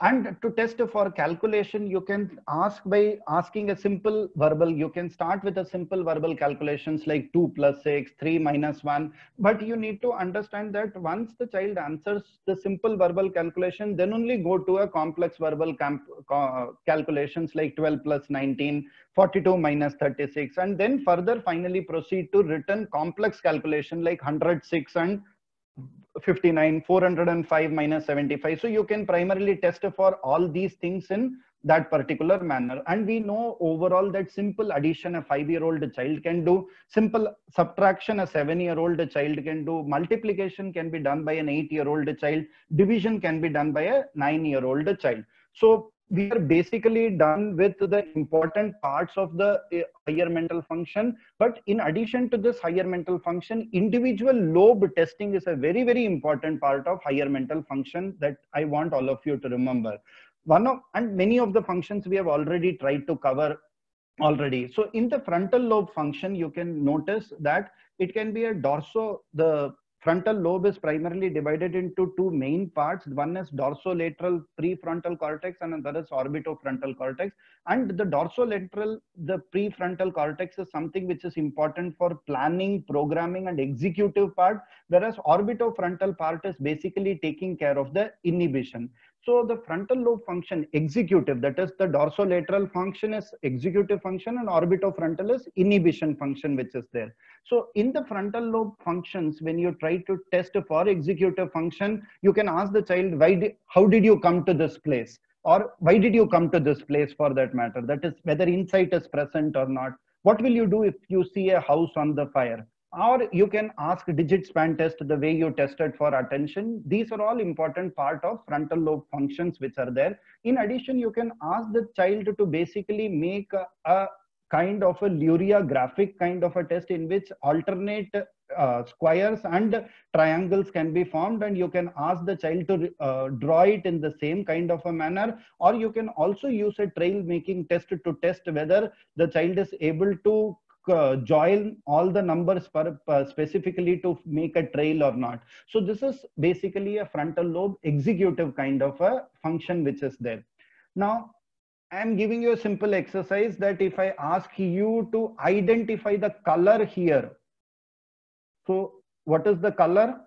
And to test for calculation, you can ask by asking a simple verbal. You can start with a simple verbal calculations like 2 plus 6, 3 minus 1. But you need to understand that once the child answers the simple verbal calculation, then only go to a complex verbal calculations like 12 plus 19, 42 minus 36. And then further finally proceed to written complex calculation like 106 and 59, 405 minus 75. So you can primarily test for all these things in that particular manner. And we know overall that simple addition a 5-year-old child can do, simple subtraction a 7-year-old child can do, multiplication can be done by an 8-year-old child, division can be done by a 9-year-old child. So we are basically done with the important parts of the higher mental function. But in addition to this higher mental function, individual lobe testing is a very, very important part of higher mental function that I want all of you to remember. And many of the functions we have already tried to cover already. So in the frontal lobe function, you can notice that it can be the frontal lobe is primarily divided into two main parts. One is dorsolateral prefrontal cortex and another is orbitofrontal cortex. And the dorsolateral, the prefrontal cortex is something which is important for planning, programming and executive part, whereas orbitofrontal part is basically taking care of the inhibition. So the frontal lobe function executive, that is the dorsolateral function is executive function and orbitofrontal is inhibition function which is there. So in the frontal lobe functions, when you try to test for executive function, you can ask the child, how did you come to this place? Or why did you come to this place for that matter? That is whether insight is present or not. What will you do if you see a house on the fire? Or you can ask digit span test the way you tested for attention. These are all important part of frontal lobe functions which are there. In addition, you can ask the child to basically make a kind of a Luria graphic kind of a test in which alternate squares and triangles can be formed, and you can ask the child to draw it in the same kind of a manner. Or you can also use a trail making test to test whether the child is able to join all the numbers specifically to make a trail or not. So this is basically a frontal lobe executive kind of a function which is there. Now I am giving you a simple exercise that if I ask you to identify the color here, so what is the color?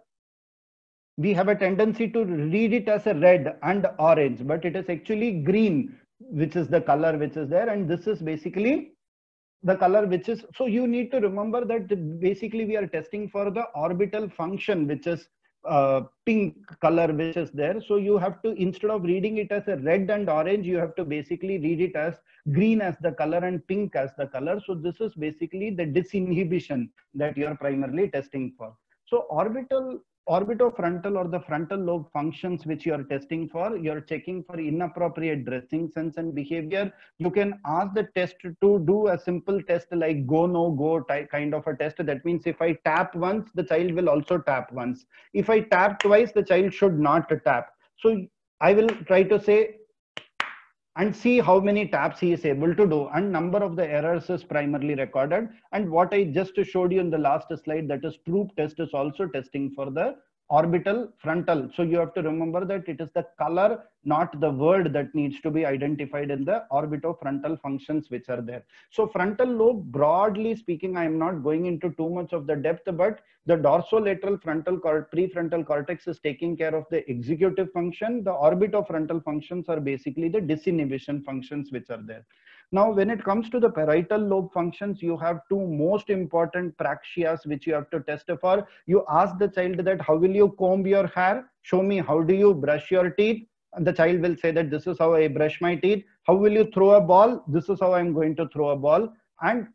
We have a tendency to read it as a red and orange, but it is actually green, which is the color which is there, and this is basically the color which is. So you need to remember that basically we are testing for the orbital function, which is pink color which is there. So you have to, instead of reading it as a red and orange, you have to basically read it as green as the color and pink as the color. So this is basically the disinhibition that you are primarily testing for. So orbitofrontal or the frontal lobe functions which you are testing for, you are checking for inappropriate dressing sense and behavior. You can ask the test to do a simple test like go no go type kind of a test. That means if I tap once, the child will also tap once. If I tap twice, the child should not tap. So I will try to say and see how many taps he is able to do, and number of the errors is primarily recorded. And what I just showed you in the last slide, that is Troop test, is also testing for the orbital frontal. So you have to remember that it is the color, not the word, that needs to be identified in the orbitofrontal functions which are there. So frontal lobe, broadly speaking, I am not going into too much of the depth, but the dorsolateral prefrontal cortex is taking care of the executive function. The orbitofrontal functions are basically the disinhibition functions which are there. Now, when it comes to the parietal lobe functions, you have two most important praxias which you have to test for. You ask the child that how will you comb your hair? Show me how do you brush your teeth? And the child will say that this is how I brush my teeth. How will you throw a ball? This is how I'm going to throw a ball. And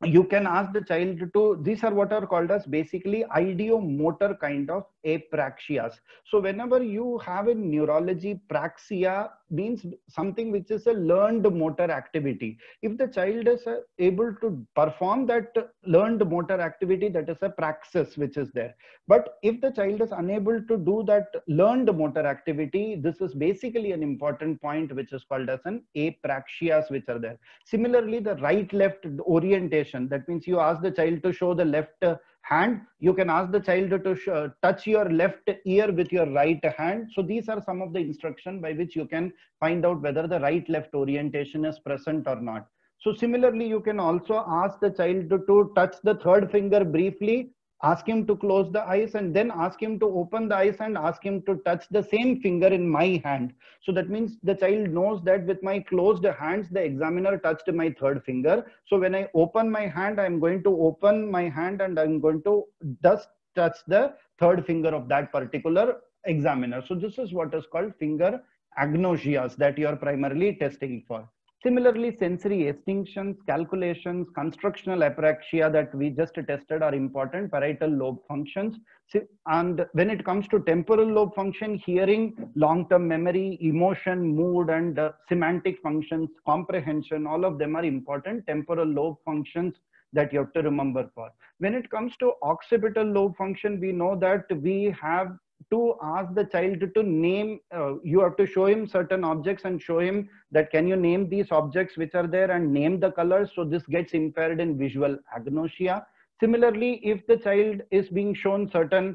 you can ask the child to, these are what are called as basically ideomotor kind of apraxias. So whenever you have a neurology praxia, means something which is a learned motor activity. If the child is able to perform that learned motor activity, that is a praxis which is there. But if the child is unable to do that learned motor activity, this is basically an important point which is called as an apraxias which are there. Similarly, the right left orientation, that means you ask the child to show the left hand, you can ask the child to touch your left ear with your right hand. So these are some of the instructions by which you can find out whether the right left orientation is present or not. So similarly, you can also ask the child to touch the third finger briefly, ask him to close the eyes, and then ask him to open the eyes and ask him to touch the same finger in my hand. So that means the child knows that with my closed hands, the examiner touched my third finger. So when I open my hand, I'm going to open my hand and I'm going to just touch the third finger of that particular examiner. So this is what is called finger agnosias that you are primarily testing for. Similarly, sensory extinctions, calculations, constructional apraxia that we just tested are important, parietal lobe functions. And when it comes to temporal lobe function, hearing, long-term memory, emotion, mood, and semantic functions, comprehension, all of them are important temporal lobe functions that you have to remember for. When it comes to occipital lobe function, we know that we have to ask the child to name, you have to show him certain objects and show him that can you name these objects which are there and name the colors. So this gets impaired in visual agnosia. Similarly, if the child is being shown certain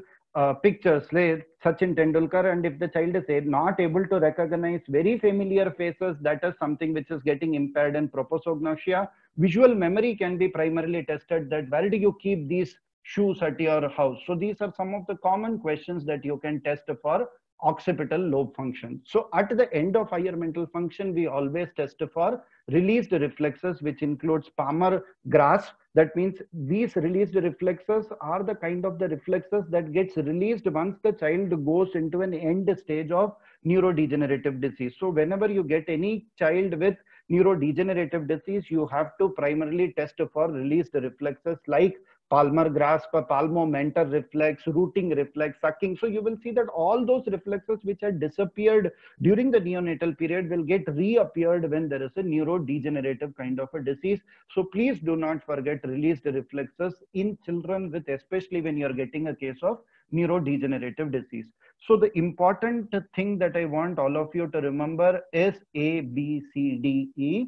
pictures like Sachin Tendulkar, and if the child is not able to recognize very familiar faces, that is something which is getting impaired in prosopagnosia. Visual memory can be primarily tested, that where do you keep these shoes at your house? So these are some of the common questions that you can test for occipital lobe function. So at the end of higher mental function, we always test for released reflexes, which includes palmar grasp. That means these released reflexes are the kind of the reflexes that gets released once the child goes into an end stage of neurodegenerative disease. So whenever you get any child with neurodegenerative disease, you have to primarily test for released reflexes like palmar grasp, palmomentor reflex, rooting reflex, sucking. So you will see that all those reflexes which had disappeared during the neonatal period will get reappeared when there is a neurodegenerative kind of a disease. So please do not forget released reflexes in children with, especially when you are getting a case of neurodegenerative disease. So the important thing that I want all of you to remember is A, B, C, D, E: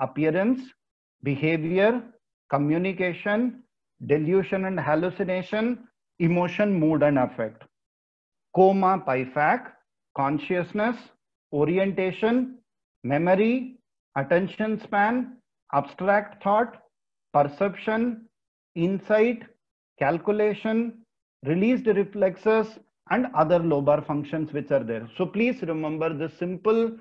appearance, behavior, communication, delusion and hallucination, emotion, mood and affect. Coma, PIFAC: consciousness, orientation, memory, attention span, abstract thought, perception, insight, calculation, released reflexes, and other lobar functions which are there. So please remember the simple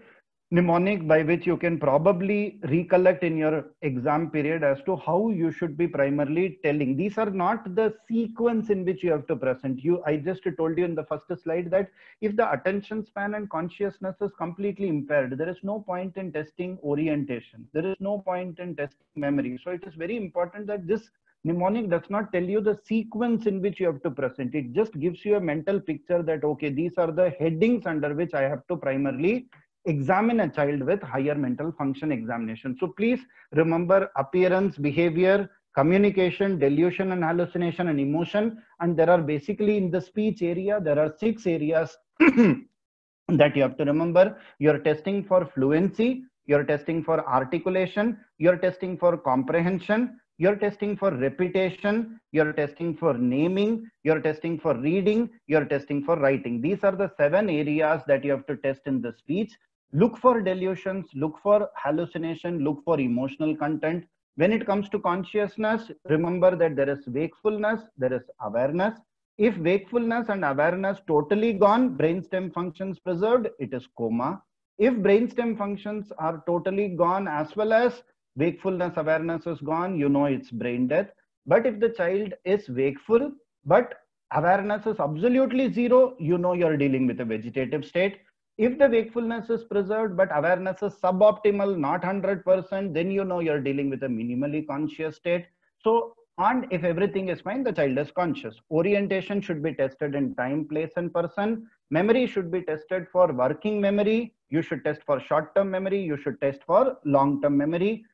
mnemonic by which you can probably recollect in your exam period as to how you should be primarily telling. These are not the sequence in which you have to present. I just told you in the first slide that if the attention span and consciousness is completely impaired, there is no point in testing orientation. There is no point in testing memory. So it is very important that this mnemonic does not tell you the sequence in which you have to present. It just gives you a mental picture that, okay, these are the headings under which I have to primarily examine a child with higher mental function examination. So please remember appearance, behavior, communication, delusion and hallucination, and emotion. And there are basically in the speech area, there are 6 areas that you have to remember. You're testing for fluency, you're testing for articulation, you're testing for comprehension, you're testing for repetition, you're testing for naming, you're testing for reading, you're testing for writing. These are the 7 areas that you have to test in the speech. Look for delusions, look for hallucination, look for emotional content. When it comes to consciousness, remember that there is wakefulness, there is awareness. If wakefulness and awareness totally gone, brainstem functions preserved, it is coma. If brainstem functions are totally gone as well as wakefulness, awareness is gone, you know it's brain death. But if the child is wakeful, but awareness is absolutely zero, you know you're dealing with a vegetative state. If the wakefulness is preserved, but awareness is suboptimal, not 100%, then you know you're dealing with a minimally conscious state. So, and if everything is fine, the child is conscious. Orientation should be tested in time, place, and person. Memory should be tested for working memory. You should test for short-term memory. You should test for long-term memory.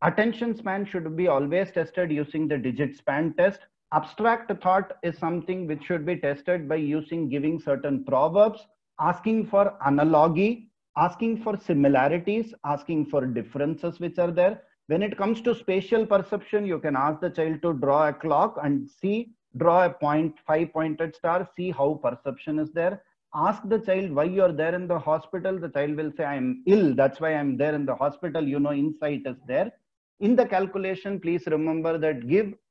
Attention span should be always tested using the digit span test. Abstract thought is something which should be tested by giving certain proverbs, asking for analogy, asking for similarities, asking for differences which are there. When it comes to spatial perception, you can ask the child to draw a clock and draw a point, 5-pointed star, see how perception is there. Ask the child why you are there in the hospital. The child will say, I am ill, that's why I am there in the hospital. Insight is there. In the calculation, please remember that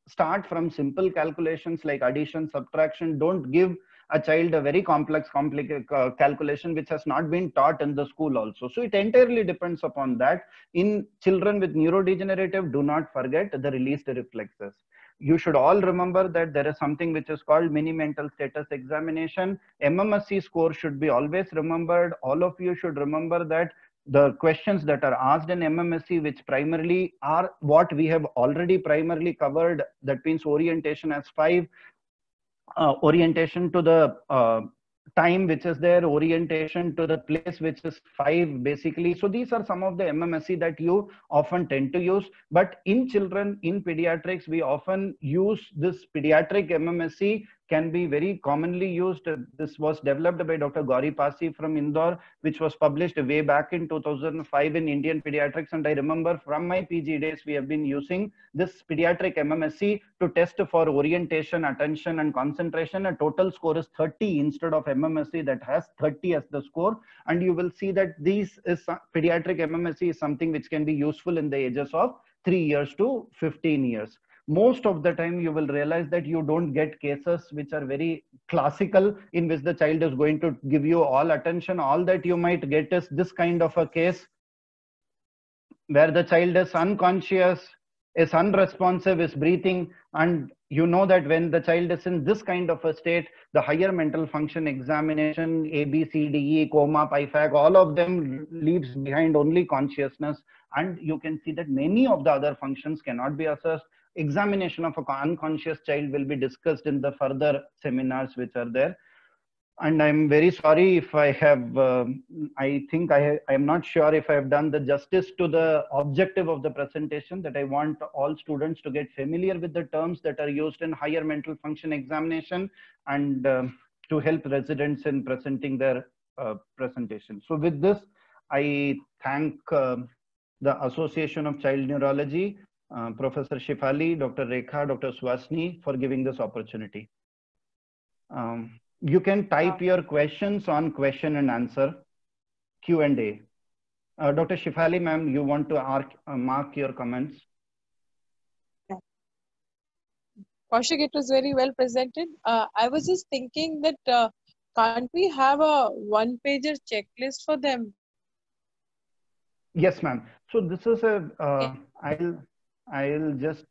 start from simple calculations like addition, subtraction. Don't give a child a very complex calculation which has not been taught in the school also. So it entirely depends upon that. In children with neurodegenerative, do not forget the released reflexes. You should all remember that there is something which is called mini mental status examination. MMSE score should be always remembered. All of you should remember that the questions that are asked in MMSE, which primarily are what we have already primarily covered, that means orientation as 5, orientation to the time which is there, orientation to the place which is 5 basically. So these are some of the MMSE that you often tend to use. But in children, in pediatrics, we often use this pediatric MMSE, can be very commonly used. This was developed by Dr. Gauri Pasi from Indore, which was published way back in 2005 in Indian Pediatrics. And I remember from my PG days, we have been using this pediatric MMSE to test for orientation, attention, and concentration. A total score is 30 instead of MMSE that has 30 as the score. And you will see that pediatric MMSE is something which can be useful in the ages of 3 years to 15 years. Most of the time you will realize that you don't get cases which are very classical in which the child is going to give you all attention. All that you might get is this kind of a case where the child is unconscious, is unresponsive, is breathing, and you know that when the child is in this kind of a state, the higher mental function examination, A, B, C, D, E, coma, PIFAC, all of them leaves behind only consciousness. And you can see that many of the other functions cannot be assessed. Examination of an unconscious child will be discussed in the further seminars which are there. And I'm very sorry if I have, I think I'm not sure if I have done the justice to the objective of the presentation, that I want all students to get familiar with the terms that are used in higher mental function examination and to help residents in presenting their presentation. So with this, I thank the Association of Child Neurology, Professor Shefali, Dr. Rekha, Dr. Swasni for giving this opportunity. You can type your questions on question and answer Q&A. Dr. Shefali, ma'am, you want to mark your comments? Kaushik, it was very well presented. I was just thinking that can't we have a one-pager checklist for them? Yes, ma'am. So this is a, I'll just